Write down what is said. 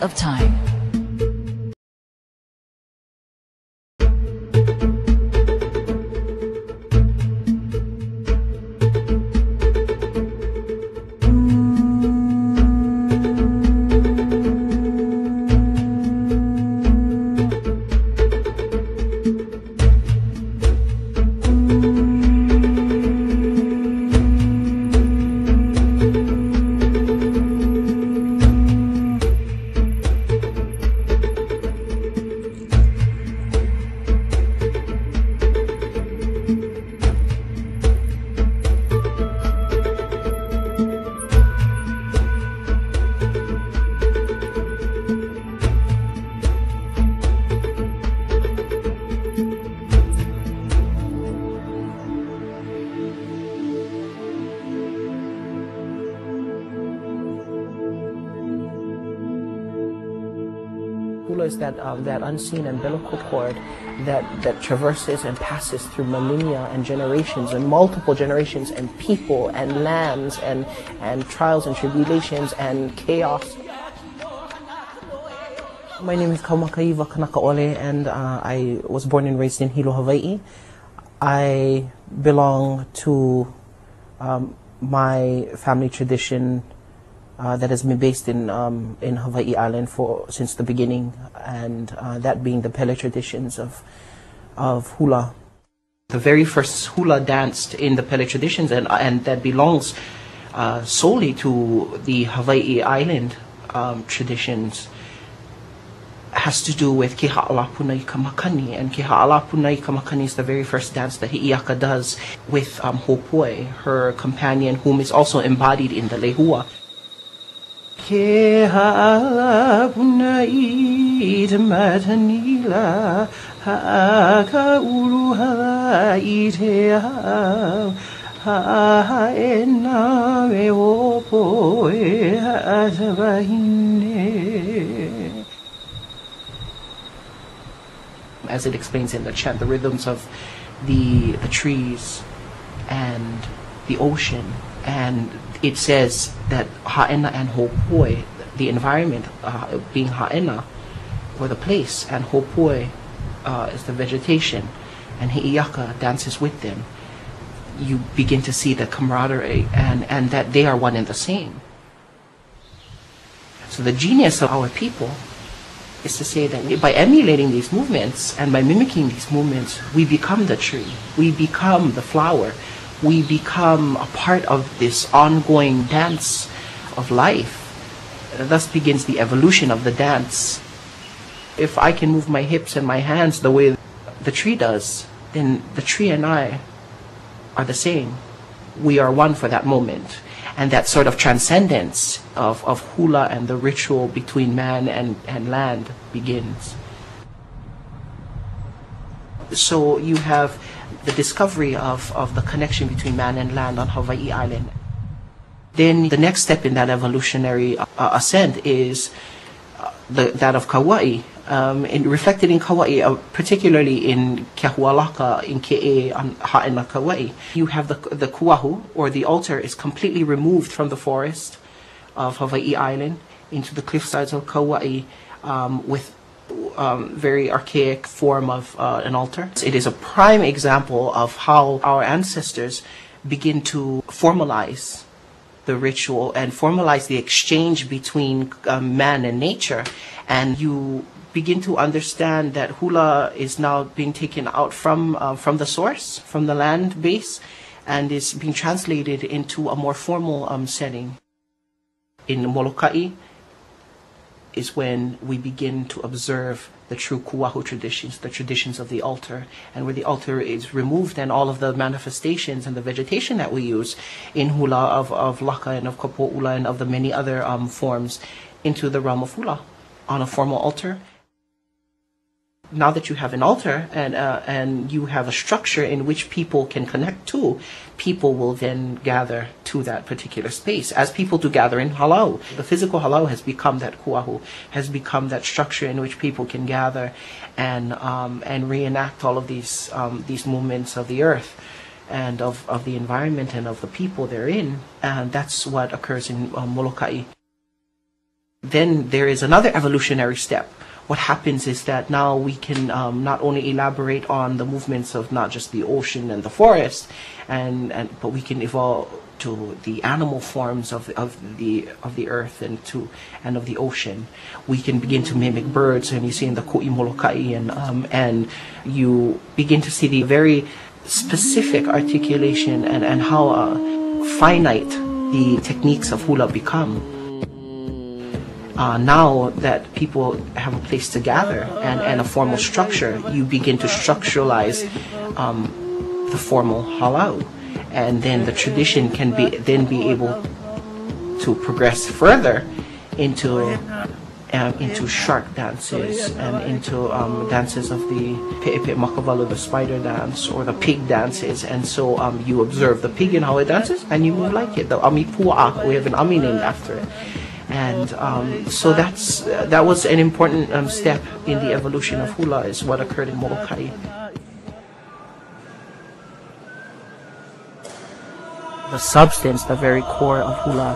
of time. Hula is that unseen umbilical cord that traverses and passes through millennia and generations and multiple generations and people and lands and trials and tribulations and chaos. My name is Kaumakaiwa Kanaka'ole, and I was born and raised in Hilo, Hawaii. I belong to my family tradition that has been based in Hawaii Island since the beginning, and that being the Pele traditions of hula. The very first hula danced in the Pele traditions, and that belongs solely to the Hawaii Island traditions, has to do with Ke Ha'alapunai Kamakani, and Ke Ha'alapunai Kamakani is the very first dance that Hi'iaka does with Hopoi, her companion, whom is also embodied in the lehua. Ke ha'alapunai te matanila, ha'akaulu hala'i te ha'au, ha'aena me hopoi ha'atawahine. As it explains in the chant, the rhythms of the trees and the ocean, and it says that ha'ena and hopoi, the environment being ha'ena, or the place, and hopoi is the vegetation, and Hi'iaka dances with them. You begin to see the camaraderie and that they are one and the same. So the genius of our people is to say that by emulating these movements and by mimicking these movements, we become the tree, we become the flower, we become a part of this ongoing dance of life. Thus begins the evolution of the dance. If I can move my hips and my hands the way the tree does, then the tree and I are the same. We are one for that moment. And that sort of transcendence of hula and the ritual between man and land begins. So you have the discovery of the connection between man and land on Hawaii Island. Then the next step in that evolutionary ascent is that of Kauai. Reflected in Kauai, particularly in Kehualaka, in Ke'e, on Ha'ena Kauai. You have the kuahu, or the altar, is completely removed from the forest of Hawaii Island into the cliffsides of Kauai with very archaic form of an altar. It is a prime example of how our ancestors begin to formalize the ritual and formalize the exchange between man and nature, and you begin to understand that hula is now being taken out from the source, from the land base, and is being translated into a more formal setting. In Molokai is when we begin to observe the true kuahu traditions, the traditions of the altar, and where the altar is removed and all of the manifestations and the vegetation that we use in hula of laka and of kapo'ula and of the many other forms into the realm of hula on a formal altar. Now that you have an altar and you have a structure in which people can connect to, people will then gather to that particular space, as people do gather in halau. The physical halau has become that kuahu, has become that structure in which people can gather and reenact all of these movements of the earth and of the environment and of the people therein. And that's what occurs in Molokai. then there is another evolutionary step. What happens is that now we can not only elaborate on the movements of not just the ocean and the forest, but we can evolve to the animal forms of the earth and of the ocean. We can begin to mimic birds, and you see in the Ku'i Molokai, and you begin to see the very specific articulation and how finite the techniques of hula become. Now that people have a place to gather and a formal structure, you begin to structuralize the formal halau, and then the tradition can be able to progress further into shark dances and into dances of the Pe'epe Makavalo, the spider dance, or the pig dances. And so you observe the pig and how it dances, and you will like it. The Ami Pu'a, we have an Ami named after it. And so that was an important step in the evolution of hula, is what occurred in Molokai. The substance, the very core of hula,